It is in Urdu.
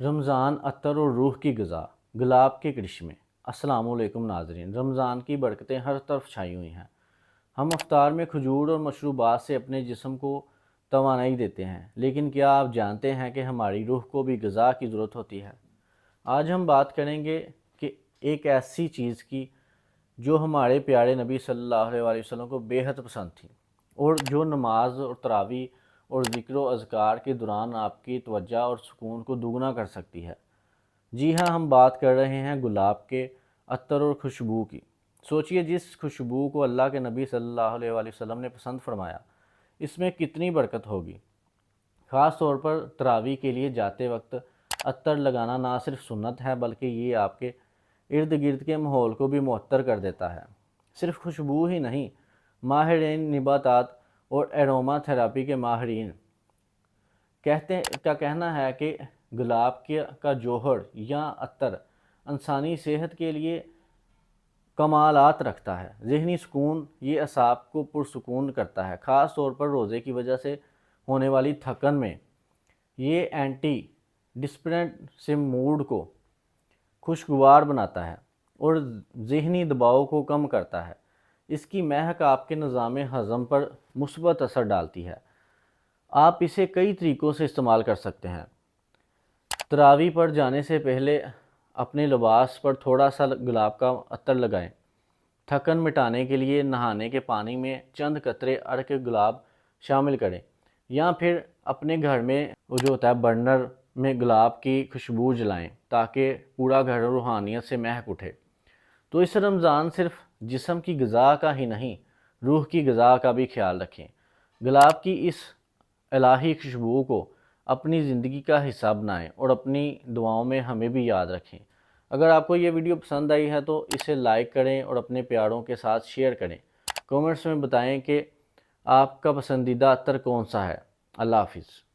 رمضان عطر اور روح کی غذا، گلاب کے کرشمے۔ السلام علیکم ناظرین، رمضان کی برکتیں ہر طرف چھائی ہوئی ہیں۔ ہم افطار میں کھجور اور مشروبات سے اپنے جسم کو توانائی دیتے ہیں، لیکن کیا آپ جانتے ہیں کہ ہماری روح کو بھی غذا کی ضرورت ہوتی ہے؟ آج ہم بات کریں گے کہ ایک ایسی چیز کی جو ہمارے پیارے نبی صلی اللہ علیہ وسلم کو بے حد پسند تھی، اور جو نماز اور تراویح اور ذکر و اذکار کے دوران آپ کی توجہ اور سکون کو دوگنا کر سکتی ہے۔ جی ہاں، ہم بات کر رہے ہیں گلاب کے عطر اور خوشبو کی۔ سوچئے، جس خوشبو کو اللہ کے نبی صلی اللہ علیہ وسلم نے پسند فرمایا، اس میں کتنی برکت ہوگی۔ خاص طور پر تراویح کے لیے جاتے وقت عطر لگانا نہ صرف سنت ہے، بلکہ یہ آپ کے ارد گرد کے ماحول کو بھی معطر کر دیتا ہے۔ صرف خوشبو ہی نہیں، ماہرین نباتات اور ایروما تھراپی کے ماہرین کا کہنا ہے کہ گلاب کا جوہر یا عطر انسانی صحت کے لیے کمالات رکھتا ہے۔ ذہنی سکون، یہ اعصاب کو پرسکون کرتا ہے، خاص طور پر روزے کی وجہ سے ہونے والی تھکن میں۔ یہ اینٹی ڈپریسنٹ سے موڈ کو خوشگوار بناتا ہے اور ذہنی دباؤ کو کم کرتا ہے۔ اس کی مہک آپ کے نظام ہضم پر مثبت اثر ڈالتی ہے۔ آپ اسے کئی طریقوں سے استعمال کر سکتے ہیں۔ تراویح پر جانے سے پہلے اپنے لباس پر تھوڑا سا گلاب کا عطر لگائیں۔ تھکن مٹانے کے لیے نہانے کے پانی میں چند قطرے عرق گلاب شامل کریں، یا پھر اپنے گھر میں جو ہوتا ہے برنر میں گلاب کی خوشبو جلائیں تاکہ پورا گھر روحانیت سے مہک اٹھے۔ تو اس رمضان صرف جسم کی غذا کا ہی نہیں، روح کی غذا کا بھی خیال رکھیں۔ گلاب کی اس الہی خوشبو کو اپنی زندگی کا حصہ بنائیں اور اپنی دعاؤں میں ہمیں بھی یاد رکھیں۔ اگر آپ کو یہ ویڈیو پسند آئی ہے تو اسے لائک کریں اور اپنے پیاروں کے ساتھ شیئر کریں۔ کامنٹس میں بتائیں کہ آپ کا پسندیدہ عطر کون سا ہے۔ اللہ حافظ۔